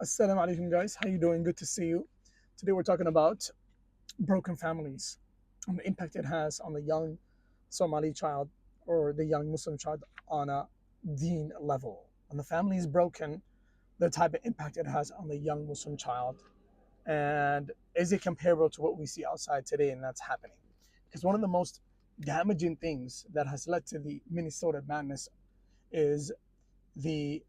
Assalamu alaikum, guys. How you doing? Good to see you. Today we're talking about broken families and the impact it has on the young Somali child or the young Muslim child on a Deen level. When the family is broken, the type of impact it has on the young Muslim child, and is it comparable to what we see outside today and that's happening? Because one of the most damaging things that has led to the Minnesota madness is the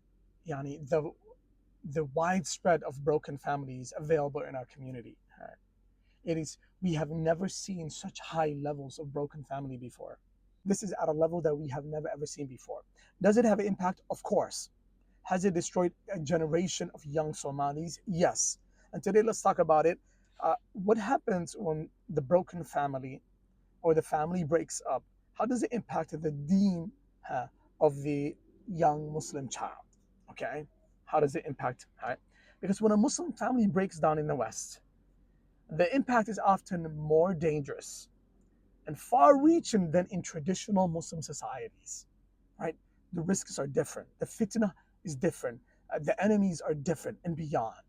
the widespread of broken families available in our community. It is we have never seen such high levels of broken family before. This is at a level that we have never ever seen before. Does it have an impact? Of course. Has it destroyed a generation of young Somalis? Yes. And today let's talk about it. What happens when the broken family or the family breaks up? How does it impact the deen of the young Muslim child? Okay, how does it impact? Right? Because when a Muslim family breaks down in the West, the impact is often more dangerous and far-reaching than in traditional Muslim societies. Right? The risks are different. The fitna is different. The enemies are different, and beyond,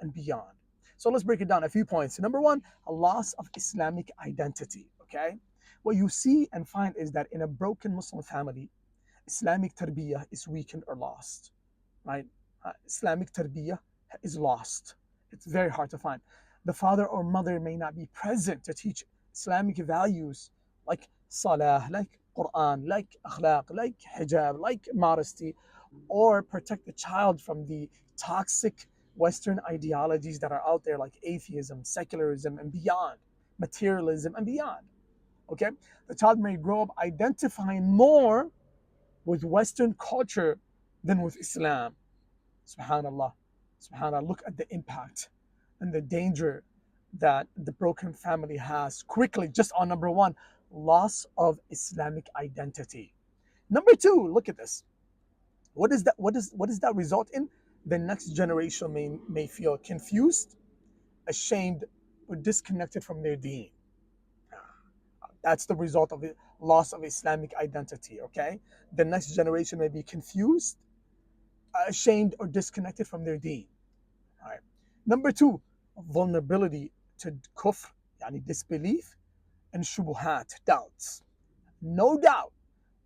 and beyond. So let's break it down. A few points. Number one, a loss of Islamic identity. Okay, what you see and find is that in a broken Muslim family, Islamic tarbiyah is weakened or lost. Right? Islamic tarbiyah is lost. It's very hard to find. The father or mother may not be present to teach Islamic values like salah, like Quran, like akhlaq, like hijab, like modesty, or protect the child from the toxic Western ideologies that are out there, like atheism, secularism, and beyond, materialism, and beyond. Okay? The child may grow up identifying more with Western culture than with Islam. Subhanallah. Subhanallah. Look at the impact and the danger that the broken family has quickly just on number one, loss of Islamic identity. Number two, look at this. What does that result in? The next generation may feel confused, ashamed, or disconnected from their deen. That's the result of the loss of Islamic identity. Okay, the next generation may be confused, ashamed, or disconnected from their deen. All right. Number two, vulnerability to kufr, yani disbelief, and shubuhat, doubts. No doubt,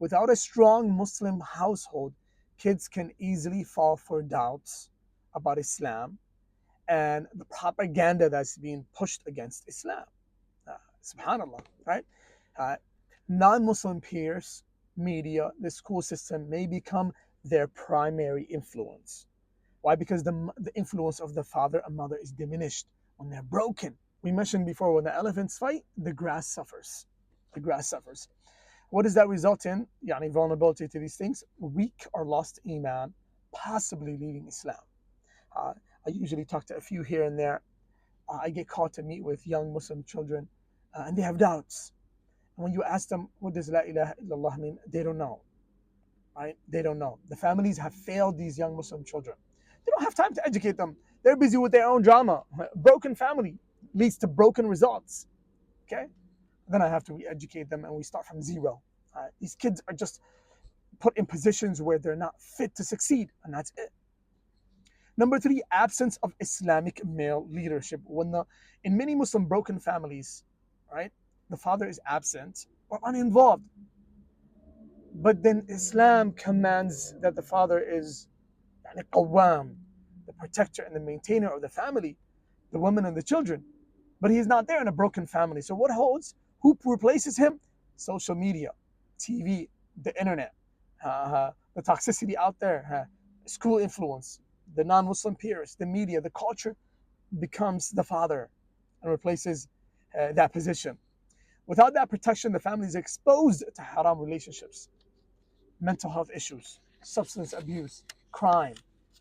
without a strong Muslim household, kids can easily fall for doubts about Islam and the propaganda that's being pushed against Islam. Subhanallah, right? Uh, Non-Muslim peers, media, the school system may become their primary influence. Why? Because the influence of the father and mother is diminished when they're broken. We mentioned before, when the elephants fight, the grass suffers. The grass suffers. What does that result in? Yani vulnerability to these things, weak or lost iman, possibly leaving Islam. Uh, I usually talk to a few here and there. I get called to meet with young Muslim children, and they have doubts. And when you ask them, what does La ilaha illallah mean? They don't know, right? They don't know. The families have failed these young Muslim children. They don't have time to educate them. They're busy with their own drama. Broken family leads to broken results. Okay? Then I have to re-educate them, and we start from zero. These kids are just put in positions where they're not fit to succeed, and that's it. Number three, absence of Islamic male leadership. In many Muslim broken families, right, the father is absent or uninvolved, but then Islam commands that the father is يعني qawwam, the protector and the maintainer of the family, the women and the children. But he's not there in a broken family. So what holds? Who replaces him? Social media, TV, the internet, the toxicity out there, school influence, the non-Muslim peers, the media, the culture becomes the father and replaces that position. Without that protection, the family is exposed to haram relationships, mental health issues, substance abuse, crime,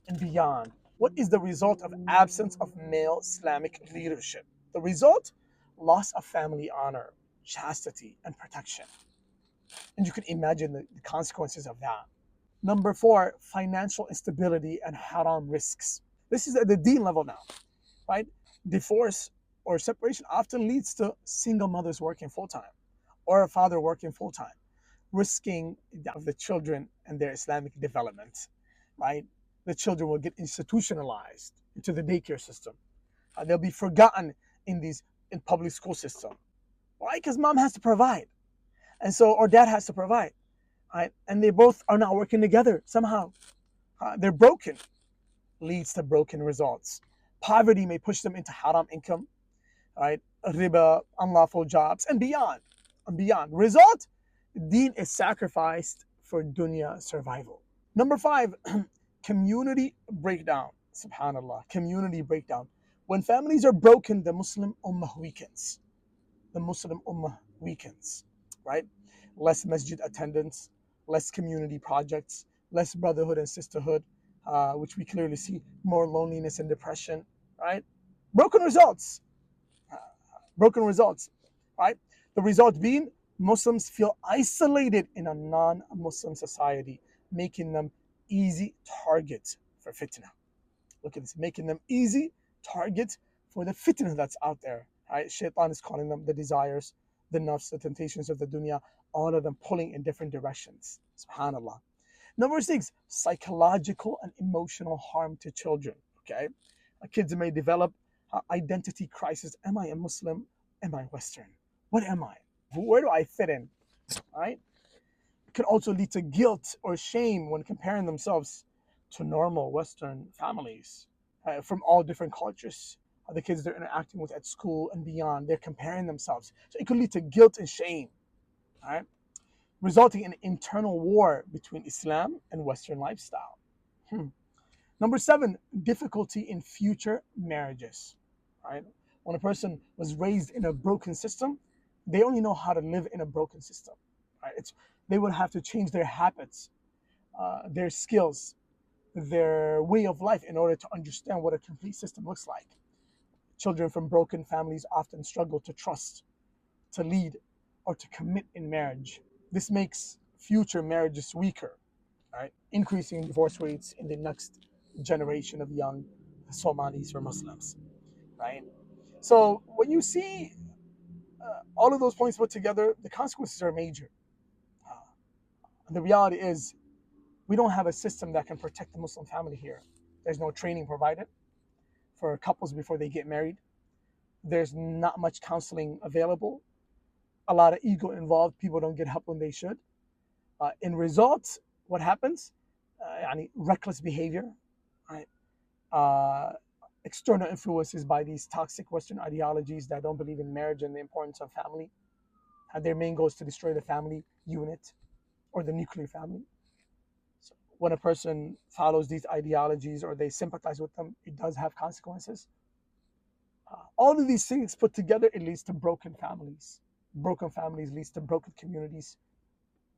and beyond. What is the result of absence of male Islamic leadership? The result? Loss of family honor, chastity, and protection. And you can imagine the consequences of that. Number four, financial instability and haram risks. This is at the deen level now, right? Divorce or separation often leads to single mothers working full time or a father working full time, risking of the children and their Islamic development, right? The children will get institutionalized into the daycare system. They'll be forgotten in these in public school system. Why? Because mom has to provide, and so or dad has to provide, right? And they both are not working together somehow. They're broken, leads to broken results. Poverty may push them into haram income, right? Riba, unlawful jobs, and beyond, and beyond. Result: Deen is sacrificed for dunya survival. Number five, community breakdown. Subhanallah, community breakdown. When families are broken, the Muslim ummah weakens. The Muslim ummah weakens, right? Less masjid attendance, less community projects, less brotherhood and sisterhood, which we clearly see, more loneliness and depression, right? Broken results, uh, broken results, right? The result being Muslims feel isolated in a non-Muslim society, making them easy targets for fitna. Look at this, making them easy targets for the fitna that's out there. Right? Shaitan is calling them the desires, the nafs, the temptations of the dunya, all of them pulling in different directions. Subhanallah. Number six, psychological and emotional harm to children. Okay, kids may develop identity crisis. Am I a Muslim? Am I Western? What am I? Where do I fit in? Right? It can also lead to guilt or shame when comparing themselves to normal Western families from all different cultures. The kids they're interacting with at school and beyond, they're comparing themselves. So it could lead to guilt and shame, right? Resulting in internal war between Islam and Western lifestyle. Number seven, difficulty in future marriages, right? When a person was raised in a broken system, they only know how to live in a broken system, right? They would have to change their habits, their skills, their way of life in order to understand what a complete system looks like. Children from broken families often struggle to trust, to lead, or to commit in marriage. This makes future marriages weaker, right? Increasing divorce rates in the next generation of young Somalis or Muslims, right? So when you see all of those points put together, the consequences are major. Uh, and the reality is, we don't have a system that can protect the Muslim family here. There's no training provided for couples before they get married. There's not much counseling available. A lot of ego involved. People don't get help when they should. In results, what happens? Reckless behavior, right? Uh, External influences by these toxic Western ideologies that don't believe in marriage and the importance of family. And their main goal is to destroy the family unit or the nuclear family. So when a person follows these ideologies or they sympathize with them, it does have consequences. All of these things put together, it leads to broken families. Broken families leads to broken communities,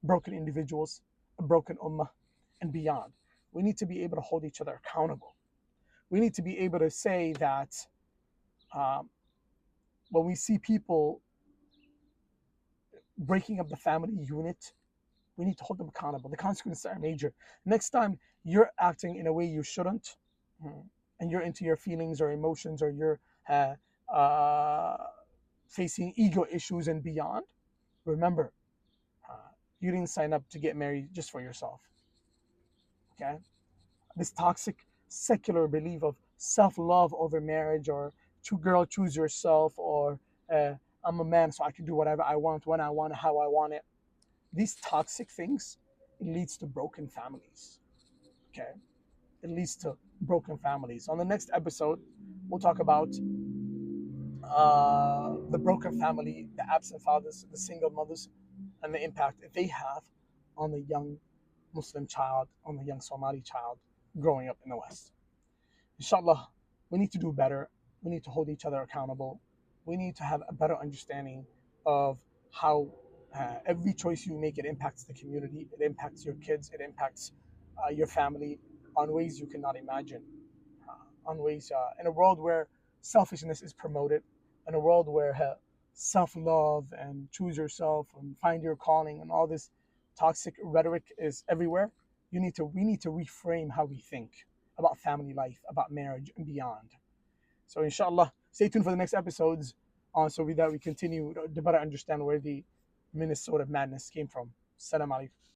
broken individuals, a broken ummah, and beyond. We need to be able to hold each other accountable. We need to be able to say that um, when we see people breaking up the family unit, we need to hold them accountable. The consequences are major. Next time you're acting in a way you shouldn't, and you're into your feelings or emotions, or you're uh, facing ego issues and beyond, remember, uh, you didn't sign up to get married just for yourself. Okay? This toxic secular belief of self-love over marriage, or girl choose yourself, or I'm a man so I can do whatever I want, when I want it, how I want it. These toxic things, it leads to broken families. Okay? It leads to broken families. On the next episode, we'll talk about the broken family, the absent fathers, the single mothers, and the impact that they have on the young Muslim child, on the young Somali child growing up in the West. Inshallah, we need to do better. We need to hold each other accountable. We need to have a better understanding of how every choice you make, it impacts the community, it impacts your kids, it impacts your family on ways you cannot imagine. On ways, in a world where selfishness is promoted, in a world where self-love and choose yourself and find your calling and all this toxic rhetoric is everywhere, we need to reframe how we think about family life, about marriage, and beyond. So inshallah, stay tuned for the next episodes so that we continue to better understand where the Minnesota madness came from. Salam alaikum.